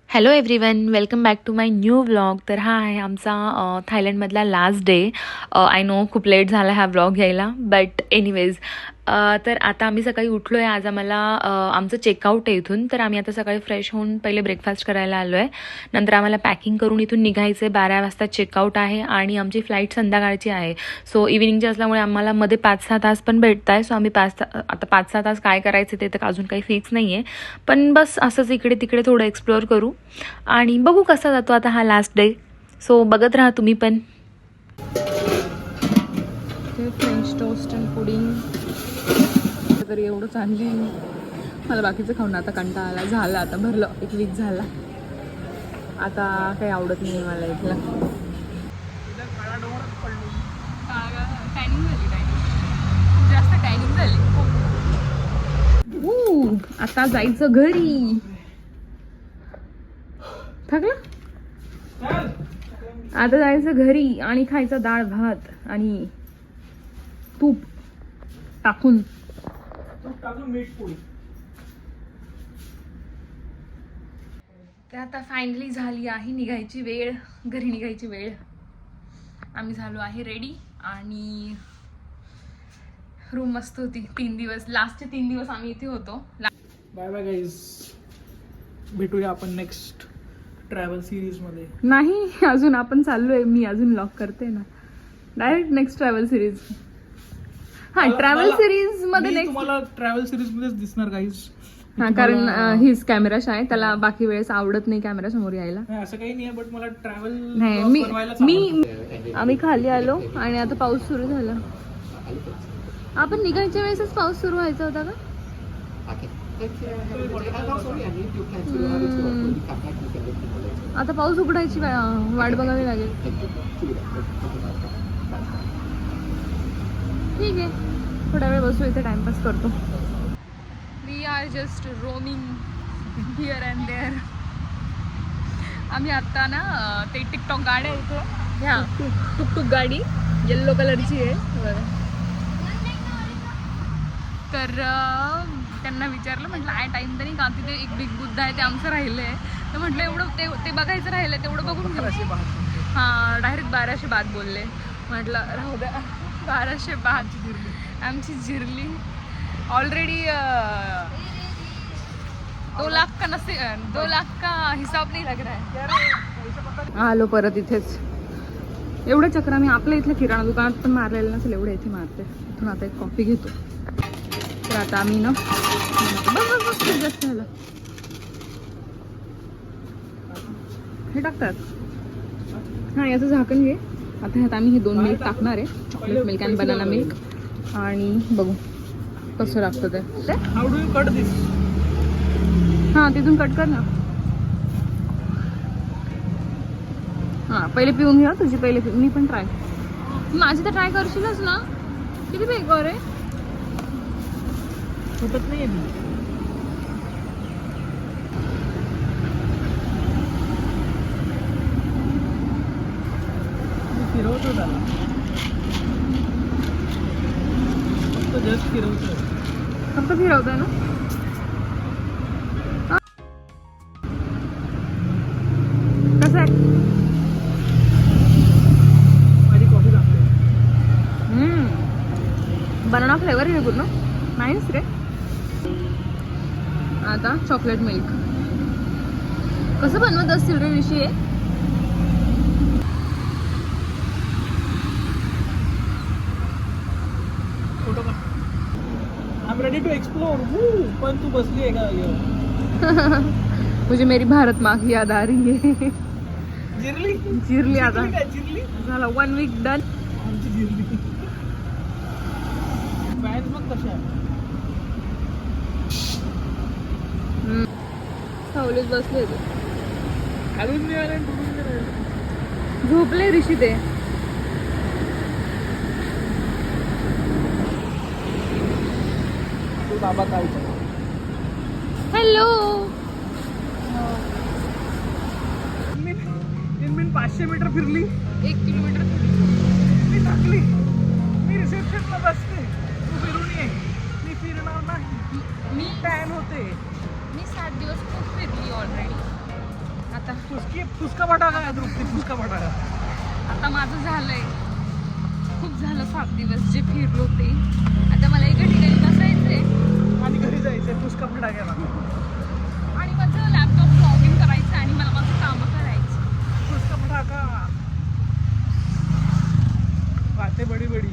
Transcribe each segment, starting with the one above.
Hello everyone, welcome back to my new vlog. तर हा आहे आमचा थायलंडमधला लास्ट डे. आय नो खूप लेट झाला हा व्लॉग यायला, बट एनिवेज तर आता आम्ही सकाळी उठलो आहे. आज आम्हाला आमचं चेकआउट आहे इथून. तर आम्ही आता सकाळी फ्रेश होऊन पहिले ब्रेकफास्ट करायला आलो आहे. नंतर आम्हाला पॅकिंग करून इथून निघायचं आहे. 12 वाजता चेकआउट आहे आणि आमची फ्लाईट संध्याकाळची आहे. सो इव्हिनिंगची असल्यामुळे आम्हाला मध्ये 5-6 तास पण भेटत आहे. सो आम्ही आता 5-6 तास काय करायचं ते तर अजून काही फिक्स नाही आहे. पण बस असंच इकडे तिकडे थोडं एक्सप्लोअर करू आणि बघू कसा जातो आता हा लास्ट डे. सो बघत राहा तुम्ही पण. फ्रेंच टोस्ट अँड पुडिंग तरी एवढं चांगली. मला बाकीचं खाऊन आता कंटाळा झालं. आता भरलं, एक वीक झाला. आता काही आवडत नाही मला इथलं. जास्त टायमिंग झाली. आता जायचं घरी. थकलं आता जायचं घरी आणि खायचं डाळ भात आणि तूप टाकून मीठ पोळी. तर आता फायनली झाली आहे निघायची वेळ, घरी निघायची वेळ. आम्ही झालो आहे रेडी आणि रूम मस्त होती. 3 दिवस, लास्टचे 3 दिवस आम्ही इथे होतो. बाय बाय गाईज, भेटूया आपण नेक्स्ट ट्रॅव्हल सिरीज मध्ये. नाही, अजून आपण चाललोय. मी अजून लॉक करते ना. Direct next travel series. हा, ट्रॅव्हल सिरीज मध्ये नेक्स्ट तुम्हाला ट्रॅव्हल सिरीज मध्येच दिसणार गाईज. हा, कारण हीच कॅमेरा आहे, त्याला बाकी वेळेस आवडत नाही कॅमेरा समोर यायला. असं काही नाही, बट मला ट्रॅव्हल नाही. आम्ही खाली आलो आणि आता पाऊस सुरू झाला. आपण निघायच्या वेळेसच पाऊस सुरू व्हायचा होता का? आता पाऊस उघडायची वाट बघावी लागेल. ठीक आहे, थोडा वेळ बसू इथे, टाइमपास करतो. We are just roaming here and there. आम्ही आत्ता ना ते टिकटॉक गाडी आहे इथे, ह्या टुकटुक गाडी येल्लो कलरची आहे बघा. तर त्यांना विचारलं, म्हटलं आहे टाईम तरी का? तिथे एक बिग बुद्ध आहे, ते आमचं राहिलं आहे. तर म्हटलं एवढं ते बघायचं राहिलं आहे, तेवढं बघून घेऊ. हां, डायरेक्ट 1200 बात बोलले. म्हटलं राहू द्या. 1200 बात आमची जिरली ऑलरेडी. 2 लाख का 2 लाख का हिसाब नाही लग रहा है. आलो परत इथेच. एवढ्या चक्रा मी आपल्या इथल्या किराणा दुकानात पण मारलेलं नसेल, एवढ्या इथे मारते. इथून आता एक कॉफी घेतो. तर आता आम्ही ना बस जास्त झालं हे टाकतात. हां, याचं झाकण घे. आता ह्यात आम्ही हे 2 मिल्क टाकणार आहे, chocolate milk and banana milk. आणि बघू कसं लागतं ते. हाऊ डू यू कट दिस? हां, तिथून कट कर ना. हां, पहिले पिऊन घ्या. तुझी पहिले पिऊ. मी पण ट्राय, माझी तर ट्राय करशीलच ना. किती बेकार आहे. फुटत नाही आहे. फिरवतो त्याला, फक्त जस्ट फिरवतो. फक्त फिरवतोय ना. कसं आहे? माझी कॉफी लागते. बनाना फ्लेवर आहे पूर्ण. नाईस रे. आता चॉकलेट मिल्क कसं बनवत असतील रे विषय. फोटो का? I am ready to explore. पण तू बसली आहे का? मुझे मेरी भारत माँ की याद आ रही है. जिरली आता. जिरली झाला 1 वीक डन. आमची जिरली. फॅन्स मग कशा सावलीत बसले होते. खालून नाही आले, झोपले ऋषी ते. बाबा काय हॅलो. इन 500 मीटर फिरली. 1 किलोमीटर मी थकली. मी रिसेप्शनला बसते, तू फिरून ये. मी फिरणार नाही, मी टॅन होते. मी 7 दिवस खूप फिरली ऑलरेडी. आता फुसका बटाका आहे तृप्ती, फुसका बटाका. आता माझं झालंय, खूप झालं 7 दिवस जे फिरलो ते. आता मला एका ठिकाणी बसायचंय आणि घरी जायचंय फुसका बटाक्याला. आणि माझं लॅपटॉप लॉग इन करायचं आणि मला माझं कामं करायचं. फुसका बटाका बाते बडी बडी.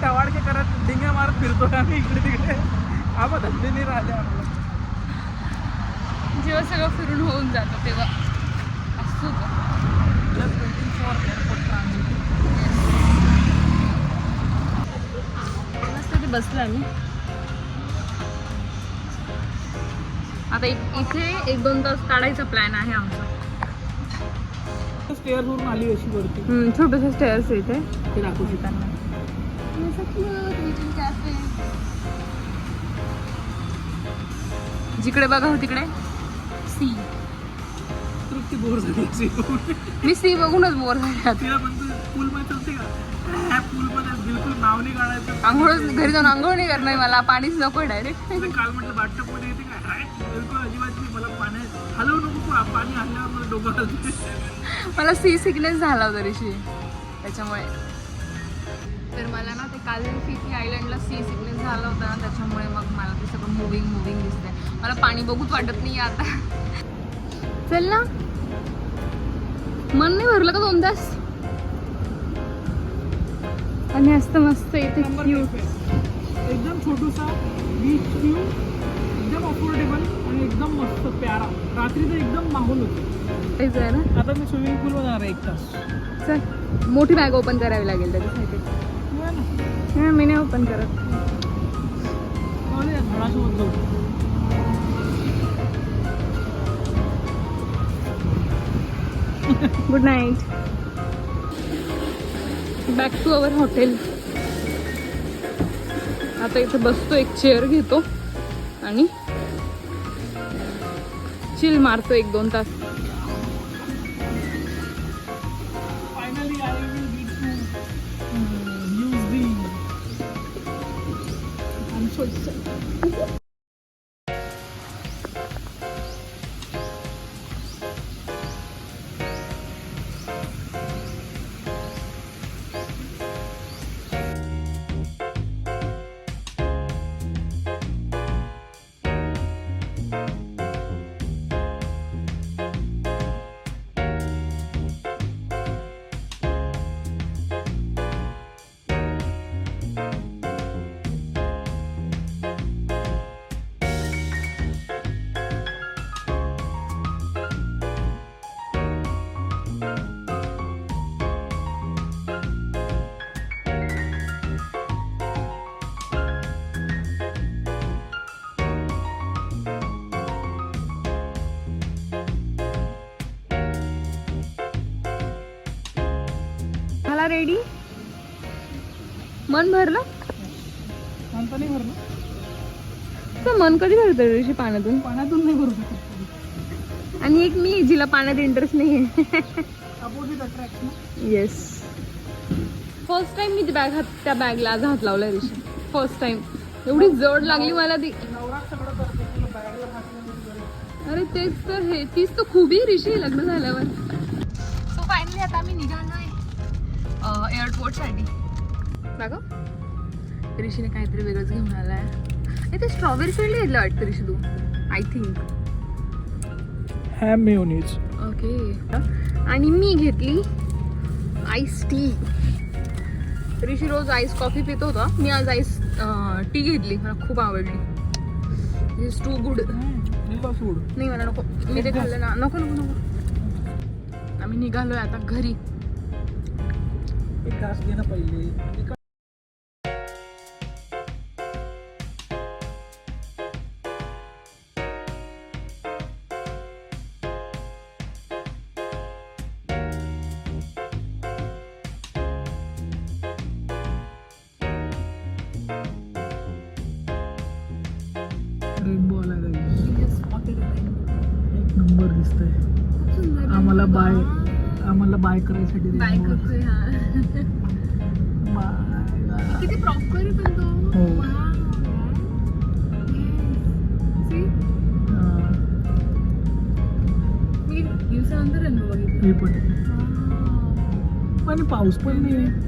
टवाडके करत डिंग्या मारत फिरतो आम्ही इकडे तिकडे. आम्हा धंदे नाही राहिले आम्हाला. जेव्हा सगळं फिरून होऊन जातं तेव्हा असं होतं. Just waiting for airport transit. मस्त ते बसलो आम्ही. आता इथे 1-2 तास काढायचा प्लॅन आहे आमचा. स्टेअर्स वरून आली अशी वरती. छोटंसं स्टेअर्स आहे इथे. ते दाखवू शकताना. जिकडे बघा हो तिकडे सी. तृप्ती बोर झाली. मी सी बघूनच बोर झाले. तिला म्हणतो पूल मध्ये चलते का? ह्या पूल मध्ये बिलकुल नाव नाही काढायचं. आंघोळ घरी जाऊन आंघोळ नाही करणार मला, पाणीच नको डायरेक्ट. काल म्हटलं बाटटप मध्ये येते का? बिलकुल अजिबात नाही. मला पाण्यात हलवू नको. पाणी हल्ल्यावर मला डोकं हलते. मला सी सिकनेस झाला होता ऋषी त्याच्यामुळे. तर मला ना ते काल फिफी आयलंडला सी सिकनेस झाला होता ना, त्याच्यामुळे मग मला ते सगळं मुव्हिंग दिसतंय. मला पाणी बघूच वाटत नाही आता. चल ना, मन नाही भरलं का 2 तास? आणि असतं मस्त इथे क्यूट. एकदम छोटूसा बीच व्ह्यू, एकदम अफोर्डेबल आणि एकदम मस्त प्यारा. रात्रीचं एकदम माहोल होतं. तेच आहे ना. आता मी स्विमिंग पूल मध्ये आहे 1 तास. चल, मोठी बॅग ओपन करावी लागेल त्याच्यासाठी. हा, मी नाही ओपन करत. झाडासोबत जाऊ. Good night. Back to our hotel. आता इथे बसतो, एक चेअर घेतो आणि चिल मारतो 1-2 तास. Finally, I will get to use the. I'm so excited. Ready. मन भरलं? म्हणता नाही भरलं. तर मन कधी भरतं ऋषी पाण्यातून? पाण्यातून नाही भरू शकत. आणि एक मी जिला पाण्यात इंटरेस्ट नाही आहे. Opposite attraction. Yes. First time मी त्या बॅगला आज हात लावलाय ऋषी. First time. एवढी जड लागली मला ती. नवरात सगळं करते तुला बॅगला घातलं. अरे तेच तर, हे तीच तर खूप ऋषी लग्न झाल्यावर. सो फायनली आता आम्ही निघालोय एअरपोर्टसाठी. बघा ऋषीने काहीतरी वेगळंच घेऊन आलाय. ते स्ट्रॉबेरी फील्ड घेतलं वाटतं ऋषी तू, I think. Ham mayonnaise. Okay. आणि मी घेतली आईस टी. ऋषी रोज आईस कॉफी पितो होता, मी आज आईस टी घेतली. मला खूप आवडली. Is too good. नाही मला नको, मी ते खाल्लं ना. नको नको नको. आम्ही निघालोय आता घरी. एक ग्लास घे ना पहिले. रेनबो आला एक नंबर दिसतंय. आम्हाला बाय करायसाठी बाय करतोय. किती प्रॉपर पण तो. हो. हे पण आहे. पण पाऊस पण नाही आहे.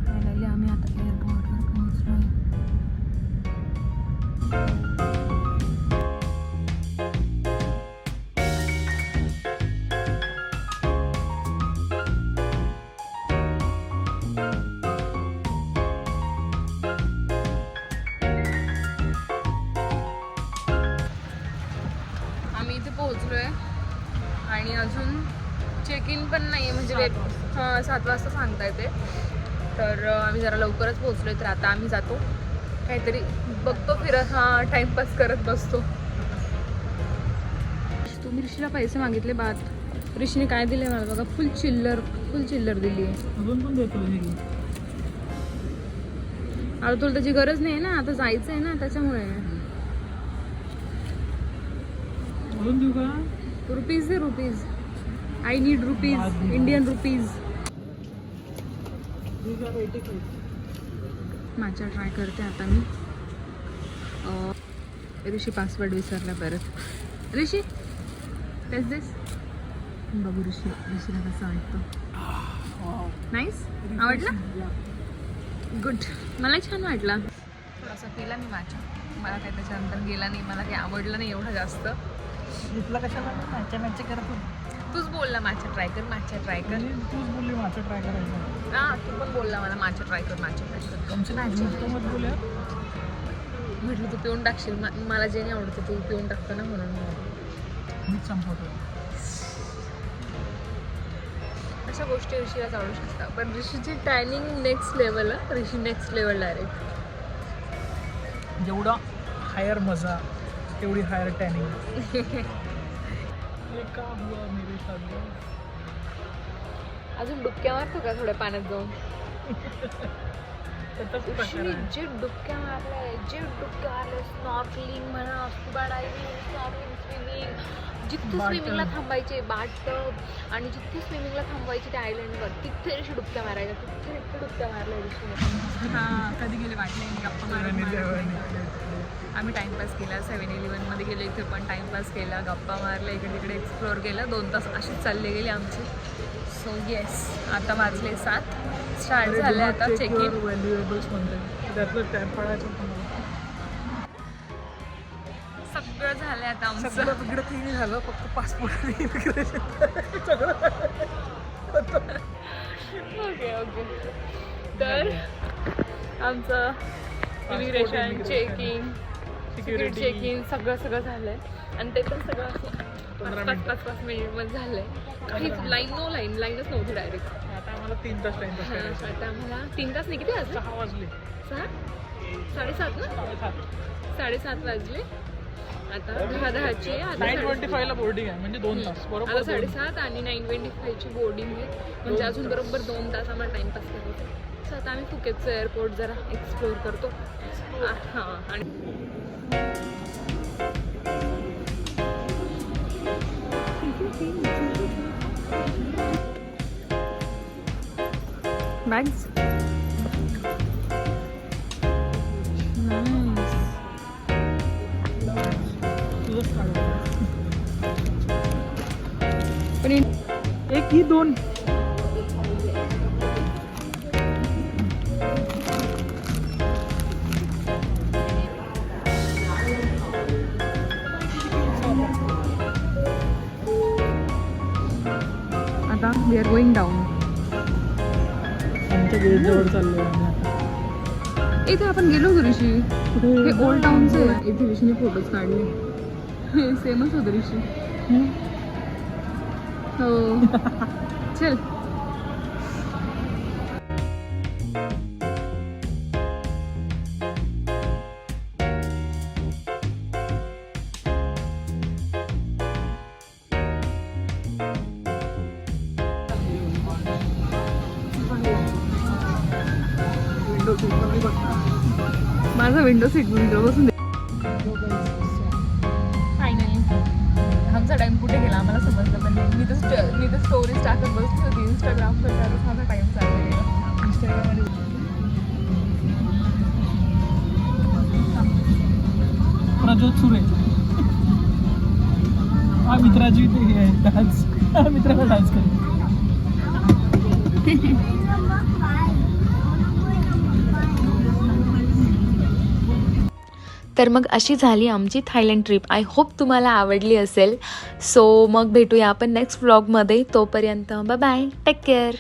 फायनली आम्ही आता एअरपोर्टवर पोहोचलोय. आम्ही इथे पोहोचलोय आणि अजून चेक इन पण नाही आहे म्हणजे 7 वाजता सांगता येते. तर आम्ही जरा लवकरच पोहोचलोय. तर आता आम्ही जातो काहीतरी बघतो फिरत टाइमपास करत बसतो. तुम्ही ऋषीला पैसे मागितले बाद ऋषीने काय दिले मला बघा फुल चिल्लर दिली आहे. अजून पण देतो हे. आता तुला त्याची गरज नाही ना आता जायचं आहे ना त्याच्यामुळे. अजून देऊ का? Rupees they rupees. I need rupees Indian rupees. माझ्या ट्राय करते आता मी. ऋषी पासवर्ड विसरला परत. ऋषी टेस्ट दिस. बघू ऋषीला कसं वाटतं. नाईस आवडला. गुड. मला छान वाटला. थोडासा पिला मी माझ्या. मला काही त्याच्यानंतर गेला नाही. मला काही आवडलं नाही एवढं जास्त. घेतला कशाला? मॅच करत होती. तूच बोलला माचा ट्राय कर. तूच बोलली माझं ट्राय करायचं. हा तू पण बोलला मला माचा ट्राय कर. मत बोलूया. म्हटलं तू पिऊन टाकशील. मला जे नाही आवडतं तू पिऊन टाकतो ना म्हणून मीच संपवतो. अशा गोष्टी ऋषीलाच आवडू शकतात. पण ऋषीची टॅनिंग नेक्स्ट लेवल. ऋषी नेक्स्ट लेवल डायरेक्ट. जेवढा हायर मजा तेवढी हायर टॅनिंग. का हुआ मेरे साथ. अजून डुबक्या मारतो का थोड्या पाण्यात जाऊन. ऋषीने जे डुबक्या मारल्या स्नॉर्कलिंग म्हणा स्कुबा डायव्हिंग स्विमिंग. जिथे स्विमिंगला थांबायचे बाथटब आणि जिथे स्विमिंगला थांबायचे त्या आयलंडवर तिथे ऋषी डुबक्या मारायच्या. तिथे डुबक्या मारल्या ऋषीने. हां कधी गेले वाटले गप्पा मारत. आम्ही टाइमपास केला. 7-Eleven गेलो. इथे पण टाइमपास केला. गप्पा मारल्या. इकडे तिकडे एक्सप्लोअर केलं. 2 तास अशीच चालले गेली आमची. सो येस आता वाजले 7. स्टार्ट झाले आता चेक इन. व्हॅल्युएबल्स म्हणते त्यातलं टॅप पडायचं. सगळं झालं आता आमचं. सगळं तिकडे तिने झालं. फक्त पासपोर्ट इमिग्रेशन ओके तर आमचं इमिग्रेशन चेकिंग सिक्युरिटी चेकिंग सगळं झालंय. आणि ते पण सगळं असं 5 मिनिटमध्ये झालंय. काहीच लाईनच नव्हती डायरेक्ट. आता आम्हाला 3 तास टाइम पास. आता आम्हाला 3 तास नाही. किती वाजले? 6 वाजले. 7:30 ना. 7:30 वाजले. आता 10:10ची आहे. आता 9:25 ला बोर्डिंग आहे म्हणजे 2 तास बरोबर. आता 7:30 आणि 9:25ची बोर्डिंग आहे. म्हणजे अजून बरोबर 2 तास आम्हाला टाइमपास करायचा. सो आता आम्ही फुकेतचं एअरपोर्ट जरा एक्सप्लोअर करतो. हां आणि बॅग्स पण एक ही 2 आता वी आर गोइंग डाऊन. आमच्या गेट जवळ चाललोय आम्ही आता. इथे आपण गेलो होतो ऋषी. हे ओल्ड टाउनचे. इथे ऋषीने फोटोज काढले. हे सेमच होतं ऋषी. हो चल. विंडो सीट मध्ये बसणार. माझा विंडो सीट बसून फायनली आमचा टाइम कुठे गेला आम्हाला समजलं पण नाही. मी तर स्टोरीज टाकत बसली होती इंस्टाग्रामवर, त्यातच माझा टाइम चालला गेला. इंस्टाग्राममध्ये प्रज्योत सुरे हा मित्राची ते हे आहे डान्स. हा मित्राला डान्स करतो. तर मग अशी झाली आमची थायलंड ट्रिप. आय होप तुम्हाला आवडली असेल. सो मग भेटूया आपण नेक्स्ट व्लॉगमध्ये. तोपर्यंत बाय बाय, टेक केअर.